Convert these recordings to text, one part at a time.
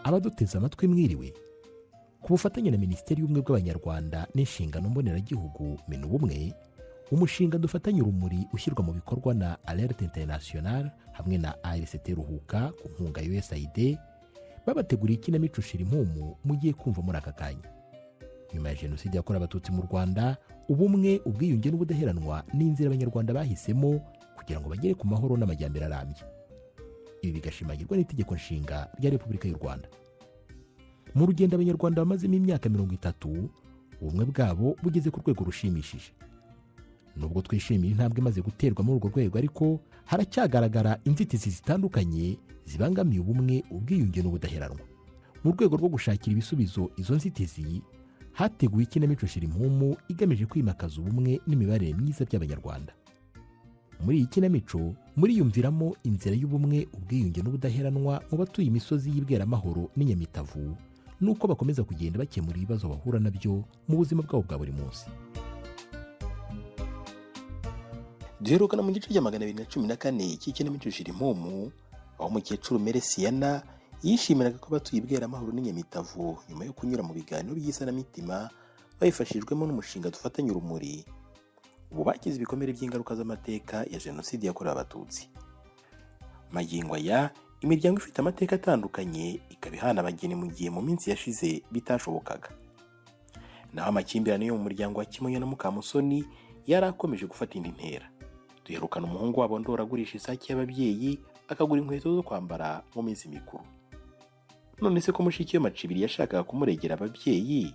abaduteze amatwi mwiriwe. Ku bufatanye na Minisiteri y'Ubumwe bw'Abanyarwanda n'inshingano mboneragihugu Minubumwe, umushinga dufatanye urumuri ushyirwa mu bikorwa na Alerte International hamwe na ARCT Ruhuka ku nkunga ya USAID babateguriye ikinamico Shira Impumu mugiye kumva muri aka kanya. Nyuma ya Jenoside yakorewe Abatutsi mu Rwanda, ubumwe, ubwiyunge n'ubudaheranwa n'inzira Abanyarwanda bahisemo kugira ngo bagere ku mahoro n'amajyambere arambye. Ibi bigashimagirwa n'itegeko nshinga rya Repubulika y'u Rwanda. Mu rugendo Abanyarwanda bamazemo imyaka 30, ubumwe bwabo bugeze ku rwego rushimishije. Nubwo twishimiye intambwe imaze guterwa muri urwo rwego, ariko haracyagaragara inzitizi zitandukanye zibangamiye ubumwe, ubwiyunge n'ubudaheranwa. Mu rwego rwo gushakira ibisubizo izo nzitizi, hateguwe ikinamico Shira Impumu igamije kwimakaza ubumwe n'imibanire myiza by'Abanyarwanda. Muri iyi kinamico muriyumviramo inzira y'ubumwe, ubwiyunge n'ubudaheranwa mu batuye imisozi y'Ibweramahoro n'Inyamitavu, nuko bakomeza kugenda bakemura ibibazo bahura nabyo mu buzima bwabo bwa buri munsi. Duherukana mu gice cya 214 cy'ikinamico Shira Impumu, aho umukecuru Meresiana yishimiraga ko batuye Ibweramahoro n'Inyamitavu nyuma yo kunyura mu biganiro by'isanamitima bayifashijwemo n'umushinga dufatanye urumuri. Ubu bakize ibikomere by'ingaruka z'amateka ya Jenoside yakorewe Abatutsi. Magingo aya, imiryango ifite amateka atandukanye ikaba ihana abageni mu gihe mu minsi yashize bitashobokaga. Naho amakimbirane yo mu muryango wa Kimonyo na Mukamusoni yari akomeje gufata indi ntera. Duherukana umuhungu wabo Ndora agurisha isake y'ababyeyi akagura inkweto zo kwambara mu minsi mikuru. None se ko mushiki we Macibiri yashakaga kumuregera ababyeyi,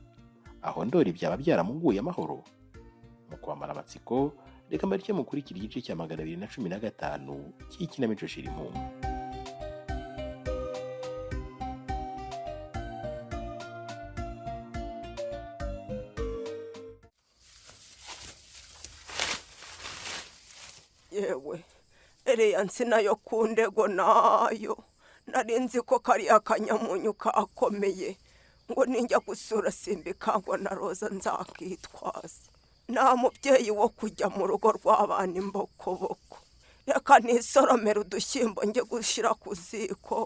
aho Ndora ibyaba byaramuguye amahoro? Mu kwamara amatsiko, reka mbarike mukurikira igice cya 215 cy'ikinamico Shira Impumu. Yewe, eriya nsina yo ku ndego nayo nari nzi ko kariya kanyamunyu kakomeye, ngo ninjya gusura Simbikangwa na Roza nzakitwaza. Nta mubyeyi wo kujya mu rugo rw'abana imbokoboko. Reka nisoromera udushyimbo njye gushyira ku ziko,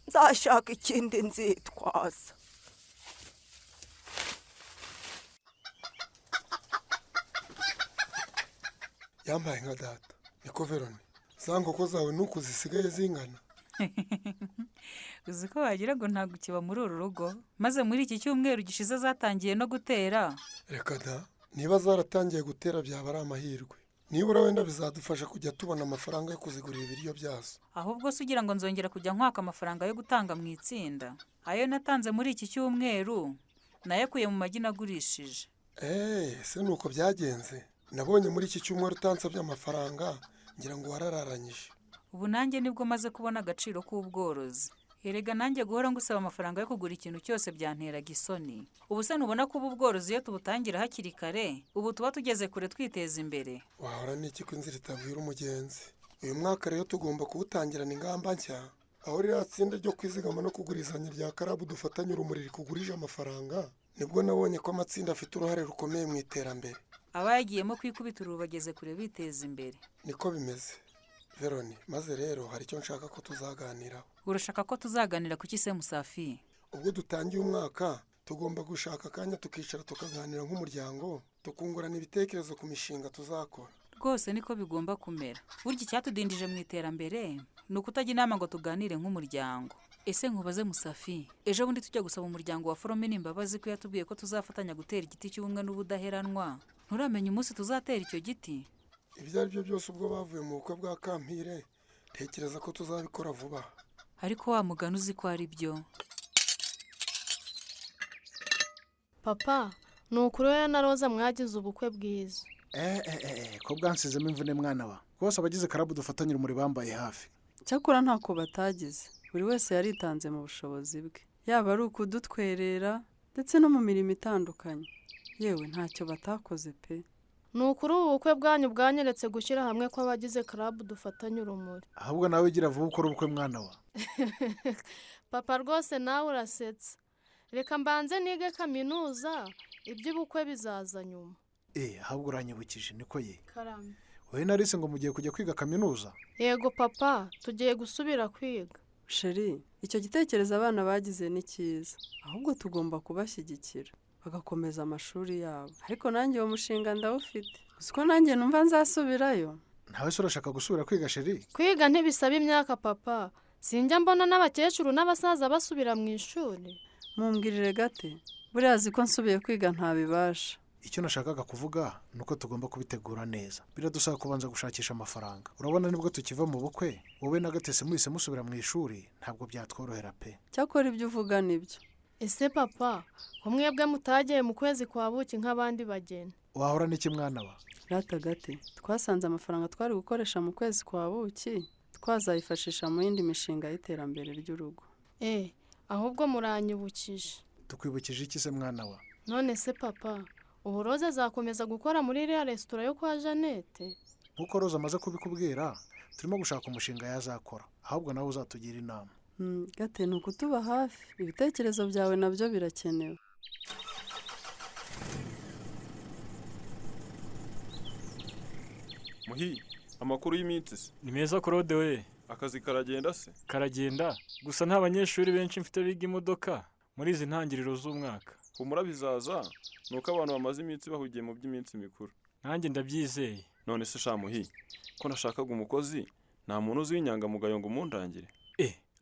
nzashaka ikindi nzitwaza. Yambaye nka data, niko Verone, za nkoko zawe nuko zisigaye zingana. Uzi ko wagira ngo ntabwo kiba muri uru rugo, maze muri iki cyumweru gishize zatangiye no gutera. Reka da, niba zaratangiye gutera byaba ari amahirwe. Nibura wenda bizadufasha kujya tubona amafaranga yo kuzigurira ibiryo byazo. Ahubwo se ugira ngo nzongera kujya nkwaka amafaranga yo gutanga mu itsinda? Ayo natanze muri iki cyumweru nayakuye mu magi nagurishije. Se nuko byagenze. Nabonye muri iki cyumweru utansabye amafaranga, ngira ngo warararanyije. Ubu nanjye nibwo maze kubona agaciro k'ubworozi. Erega nanjye guhora ngusaba amafaranga yo kugura ikintu cyose byanteraga isoni. Ubu se nubona ko ubu bworozi iyo tubutangira hakiri kare, ubu tuba tugeze kure twiteza imbere. Wahora n'iki ko inzira itabwira umugenzi? Uyu mwaka rero tugomba kuwutangirana ingamba nshya, aho ririya tsinda ryo kwizigama no kugurizanya rya Karabu dufatanye urumuri rikugurije amafaranga, nibwo nabonye ko amatsinda afite uruhare rukomeye mu iterambere. Abayagiyemo kwikubita ubu bageze kure biteza imbere. Niko bimeze. Verone, maze rero hari icyo nshaka ko tuzaganiraho. Urashaka ko tuzaganira ku kise Musafi? Ubwo dutangiye umwaka, tugomba gushaka akanya tukicara tukaganira nk'umuryango, tukungurana ibitekerezo ku mishinga tuzakora. Rwose niko bigomba kumera. Burya icyatudindije mu iterambere ni ukutajya inama ngo tuganire nk'umuryango. Ese nkubaze Musafi, ejo bundi tujya gusaba umuryango wa Foromini imbabazi ko yatubwiye ko tuzafatanya gutera igiti cy'ubumwe n'ubudaheranwa. Nturamenya umunsi tuzatera icyo giti? Ibyo ari byo byose ubwo bavuye mu bukwe bwa Kampire, tekereza ko tuzabikora vuba. Ariko wa mugani uzi ko ari byo. Papa, ni ukuri wowe na Roza mwagize ubukwe bwiza. Ko bwansizemo imvune mwana wa. Rwose abagize Karabu dufatanye urumuri bambaye hafi. Cyakora ntako batagize. Buri wese yaritanze mu bushobozi bwe. Yaba ari ukudutwerera ndetse no mu mirimo itandukanye. Yewe ntacyo batakoze pe. Ni ukuri ubu bukwe bwanyu bwanyeretse gushyira hamwe ko abagize Karabu dufatanye urumuri. Ahubwo nawe ugira vuba ukora ubukwe mwana wa. Papa rwose nawe urasetsa. Reka mbanze nige kaminuza, iby'ubukwe bizaza nyuma. Ahubwo uranyibukije niko ye. Karame. Wowe narise ngo mugiye kujya kwiga kaminuza? Yego papa, tugiye gusubira kwiga. sheri icyo gitekerezo abana bagize ni cyiza ahubwo tugomba kubashyigikira bagakomeza amashuri yabo ariko nanjye uwo mushinga ndawufite uzi ko nanjye numva nzasubirayo. nawe se urashaka gusubira kwiga sheri? kwiga ntibisaba imyaka papa, sinjya mbona n'abakecuru n'abasaza basubira mu ishuri. mumbwirire gate buriya azi ko nsubiye kwiga ntabibasha. icyo nashakaga kuvuga ni uko tugomba kubitegura neza, biradusaba kubanza gushakisha amafaranga. urabona nibwo tukiva mu bukwe wowe na Gatesi muhise musubira mu ishuri ntabwo byatworohera pe. cyakora ibyo uvuga nibyo. ese papa ko mwebwe mutagiye mu kwezi kwa buki nk'abandi bageni? wahora n'iki mwana wa? rata gate twasanze amafaranga twari gukoresha mu kwezi kwa buki twazayifashisha mu yindi mishinga y'iterambere ry'urugo. ahubwo muranyibukije. tukwibukije iki se mwana wa? none se papa ubu Roza azakomeza gukora muri iriya resitora yo kwa Jeannette? nk'uko Roza amaze kubikubwira turimo gushaka umushinga yazakora, ahubwo nawe uzatugira inama. gate ni ukutuba hafi, ibitekerezo byawe nabyo birakenewe. Muhi, amakuru y'iminsi se? Ni meza Claude we. Akazi karagenda se? Karagenda, gusa nta banyeshuri benshi mfite biga imodoka muri izi ntangiriro z'umwaka. Humura bizaza, nuko abantu bamaze iminsi bahugiye mu by'iminsi mikuru. Nanjye ndabyizeye. None se sha Muhi, ko nashakaga umukozi, nta muntu uzi w'inyangamugayo ngo umundangire?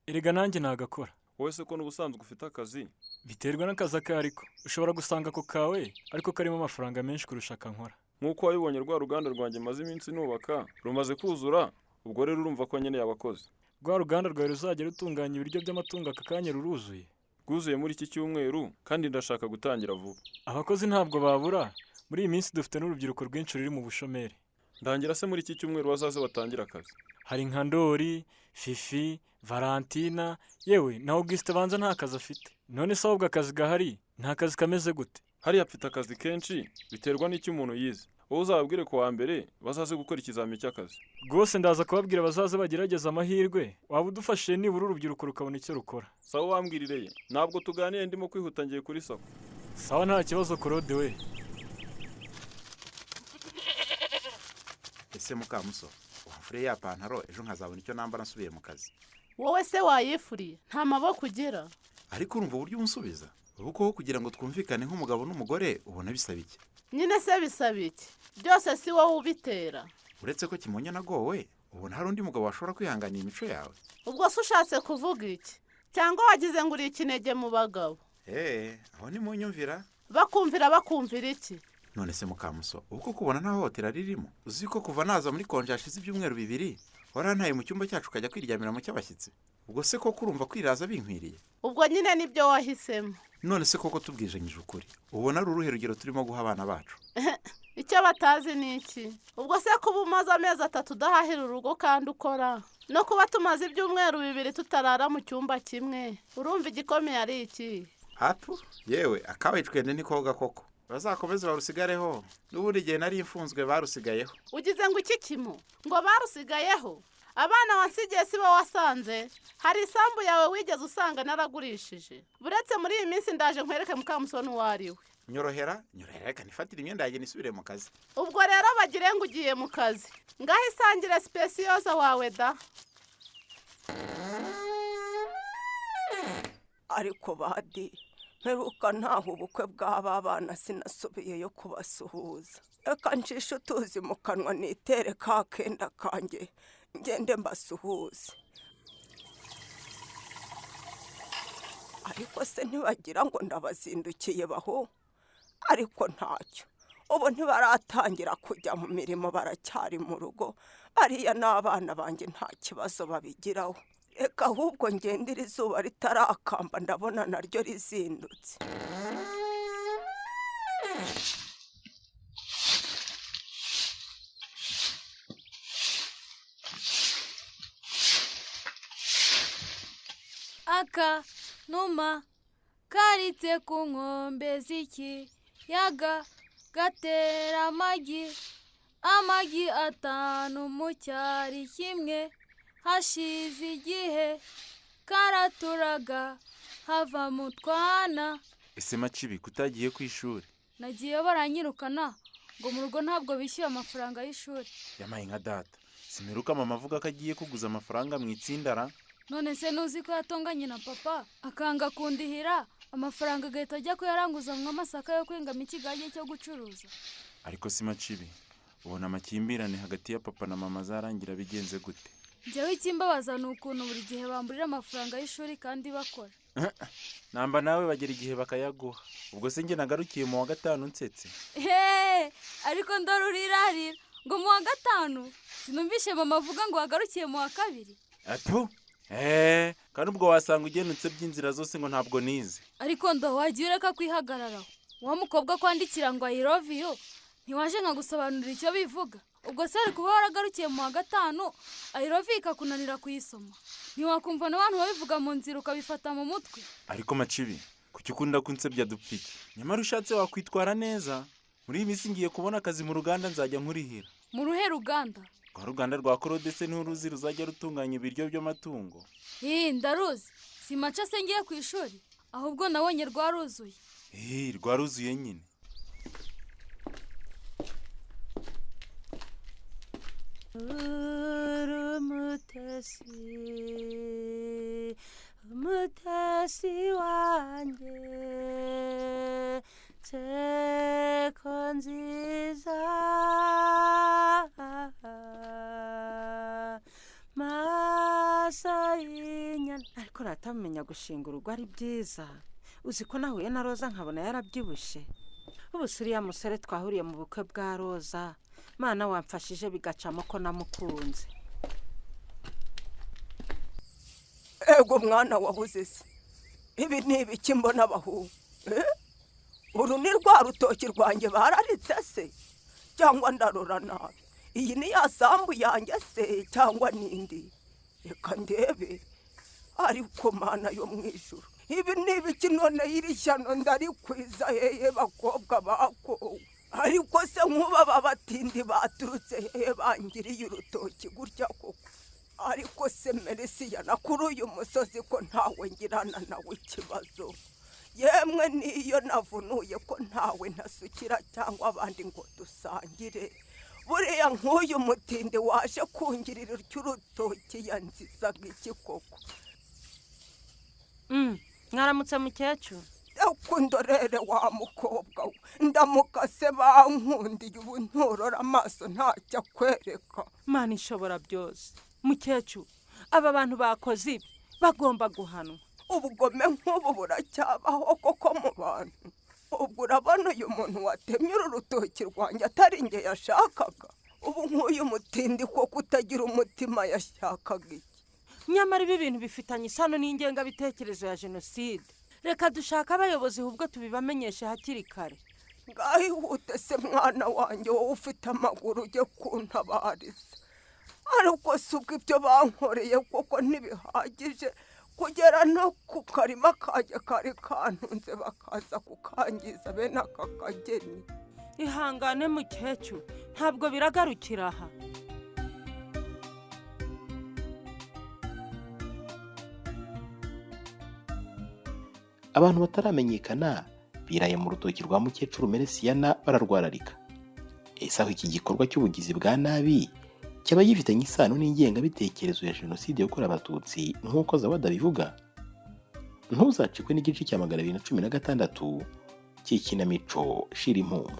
Erega nanjye nagakora. Wowe se ko n'ubusanzwe ufite akazi? Biterwa n'akazi ake ariko. Ushobora gusanga ako kawe ariko karimo amafaranga menshi kurusha akankora. Nk'uko wabibonye rwa ruganda rwanjye maze iminsi nubaka, rumaze kuzura, ubwo rero urumva ko nkeneye abakozi. Rwa ruganda rwawe ruzajya rutunganya ibiryo by'amatungo aka kanya ruruzuye? Rwuzuye muri iki cyumweru kandi ndashaka gutangira vuba. Abakozi ntabwo babura, muri iyi minsi dufite n'urubyiruko rwinshi ruri mu bushomeri. Ndangira se muri iki cyumweru bazaze batangira akazi? Hari nka Ndori, Fifi, Valentina, yewe na Auguste banza nta kazi afite. None se ahubwo akazi gahari nta kazi kameze gute? Hariya afite akazi kenshi biterwa n'icyo umuntu yize. Wowe uzababwire ko wa mbere bazaze gukora ikizamini cy'akazi. Rwose ndaza kubabwira bazaze bagerageza amahirwe, waba udufashije nibura urubyiruko rukabona icyo rukora. Sawa wambwirire, ntabwo tuganiye ndimo kwihuta ngiye kuri sako. Sawa nta kibazo Claude we. Ese Mukamuso, wamfuriye ya pantaro ejo nkazabona icyo nambara nsubiye mu kazi. Wowe se wayifuriye nta maboko ugira? Ariko urumva uburyo unsubiza uko kugira ngo twumvikane nk'umugabo n'umugore ubona bisaba iki? Nyine se bisaba iki? Byose si wowe ubitera. Uretse ko Kimonyo nagowe ubona hari undi mugabo washobora kwihanganira imico yawe. Ubwo se ushatse kuvuga iki? Cyangwa wagize ngo uri ikinege mu bagabo? Aho ni mu nyumvira. Bakumvira iki? None se Mukamuso, uko kubona nta hotera ririmo. Uzi ko kuva naza muri konje hashize ibyumweru 2 warantaye mu cyumba cyacu kajya kwiryamira mu cy'abashyitsi. Ubwo se ko kurumva kwiraza binkwiriye? Ubwo nyine nibyo wahisemo. None se koko tubwijanyije ukuri, ubona ari uruhe rugero turimo guha abana bacu? Icyo batazi ni iki? Ubwo se kuba umaze amezi 3 udahahira urugo kandi ukora, no kuba tumaze ibyumweru 2 tutarara mu cyumba kimwe, urumva igikomeye ari iki? Hatu, yewe akawe twende nikoga koko. Bazakomeza barusigareho, n'ubundi gihe nari imfunzwe barusigayeho. Ugize ngo iki kimo? Ngo barusigayeho? Abana wansigiye si bo wasanze? Hari isambu yawe wigeze usanga naragurishije? Buretse muri iyi minsi ndaje nkwereke Mukamuso n'uwariwe. Nyorohera reka nifatire imyenda yanjye nisubire mu kazi. Ubwo rero bagire ngo ugiye mu kazi. Ngaho isangire speciosa wawe da. Ariko badi mperuka ntaho ubukwe bw'aba bana sinasubiyeyo kubasuhuza. Reka njishe utuzi mu kanwa nitere ka kenda kanjye ngende mbasuhuze. Ariko se ntibagira ngo ndabazindukiye baho? Ariko ntacyo, ubu ntibaratangira kujya mu mirimo, baracyari mu rugo. Ariya n'abana banjye nta kibazo babigiraho. Reka ahubwo ngendera izuba ritarakamba ndabona naryo rizindutse. Aka numa karitse ku nkombe z'ikiyaga gatera amagi 5 mu cyari kimwe. Hashize igihe karaturaga hava mu twana. Ese Macibi kutagiye ku ishuri? Nagiye baranyirukana ngo mu rugo ntabwo bishyuye amafaranga y'ishuri. Yamaye nka data, simiruka mama avuga ko agiye kuguza amafaranga mu itsindara. none se ntuzi ko yatonganye na papa akanga kundihira amafaranga agahita ajya kuyaranguza amasaka yo kwengamo ikigage cyo gucuruza. ariko si Macibi, ubona amakimbirane hagati ya papa na mama azarangira bigenze gute? njyewe ikimbabaza ni ukuntu buri gihe bamburira amafaranga y'ishuri kandi bakora. namba nawe bagera igihe bakayaguha. ubwo se njye nagarukiye mu wa gatanu nsetse. ariko ndorurirarira ngo mu wa gatanu sinumvishe mama avuga ngo wagarukiye mu wa kabiri. atu kandi ubwo wasanga ugenutse by'inzira zose ngo ntabwo nize. ariko ndo wagiye ureka kwihagararaho, wa mukobwa kwandikira ngo I love you ntiwaje nka gusobanurira icyo bivuga. ubwo se ari kuba waragarukiye mu wa gatanu I love you ikakunanira kuyisoma, ntiwakumva n'abantu babivuga mu nzira ukabifata mu mutwe. ariko Macibi, kuki ukunda kunsebya dupfike? nyamara ushatse wakwitwara neza. muri iyi minsi ngiye kubona akazi mu ruganda, nzajya nkurihira. mu ruhe ruganda? rwa ruganda rwa Claude se nturuzi ruzajya rutunganya ibiryo by'amatungo. ndaruzi, si maca se ngiye ku ishuri, ahubwo nabonye rwaruzuye. rwaruzuye nyine. umutesi wanjye nseko nziza maso y'inyana. ariko ratamenya gushinga urugo ari byiza. uzi ko nahuye na Roza nkabona yarabyibushye. ubu suriya musore twahuriye mu bukwe bwa Roza, Mana wamfashije bigacamo ko namukunze. ego mwana wabuze se, ibi ni ibiki mbona abahungu? uru ni rwa rutoki rwanjye bararitse se cyangwa ndarora nabi? iyi ni ya sambu yanjye se cyangwa nindi? reka ndebe. ariko Mana yo mu ijuru, ibi ni ibiki none? iri shyano ndarikwiza heye bakobwa bakowe? ariko se nk'uba babatindi baturutse heye bangiriye urutoki gutya koko? ariko se Merisiya, nakuri uyu musozi ko ntawe ngirana nawe ikibazo, yemwe niyo navunuye ko ntawe ntasukira cyangwa abandi ngo dusangire. buriya nk'uyu mutindi waje kungirira urutoki yanzizaga iki koko? mwaramutse mukecuru. ndorere wa mukobwa we, ndamukase bankundiye ubu nturora amaso ntacyo akwereka. Mana ishobora byose. mukecuru, aba bantu bakoze ibi bagomba guhanwa. ubugome nk'ubu buracyabaho koko mu bantu? ubwo urabona uyu muntu watemye uru rutoki rwanjye atari nge yashakaga? ubu nk'uyu mutindi koko utagira umutima yashakaga iki? nyamara ibi bintu bifitanye isano n'ingengabitekerezo ya jenoside. reka dushaka abayobozi ahubwo tubibamenyeshe hakiri kare. ngahihute se mwana wanjye, wowe ufite amaguru ujye kuntabariza. ariko si ubwo ibyo bankoreye koko ntibihagije kugera no ku karima kajya kari kantunze bakaza kukangiza bene aka kageni? ihangane mukecuru, ntabwo biragarukira aha. abantu bataramenyekana biraye mu rutoki rwa mukecuru Meresiyana bararwararika. ese aho iki gikorwa cy'ubugizi bwa nabi cyaba gifitanye isano n'ingengabitekerezo ya jenoside yakorewe abatutsi nk'uko Zawadi abivuga? ntuzacikwe n'igice cya 216 cy'ikinamico Shira Impumu.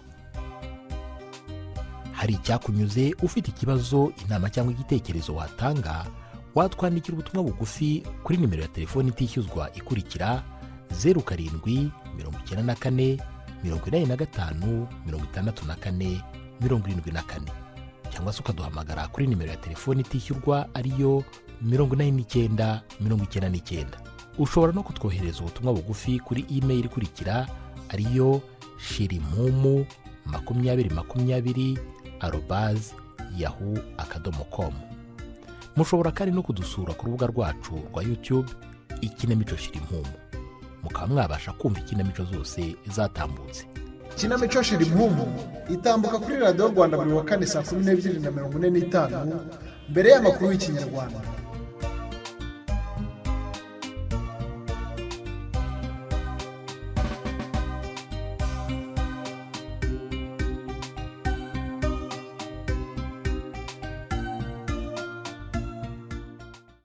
hari icyakunyuze, ufite ikibazo, inama cyangwa igitekerezo watanga, watwandikira ubutumwa bugufi kuri nimero ya telefoni itishyuzwa ikurikira 0794 85 64 74, cyangwa se ukaduhamagara kuri nimero ya telefoni itishyurwa ariyo 89 99. ushobora no kutwohereza ubutumwa bugufi kuri email ikurikira ariyo shirimpumu2020@yahoo.com. mushobora kandi no kudusura ku rubuga rwacu rwa YouTube ikinamico Shira Impumu, mukaba mwabasha kumva ikinamico zose zatambutse. ikinamico Shira Impumu itambuka kuri radiyo Rwanda buri wa kane saa 12:45 mbere y'amakuru y'ikinyarwanda.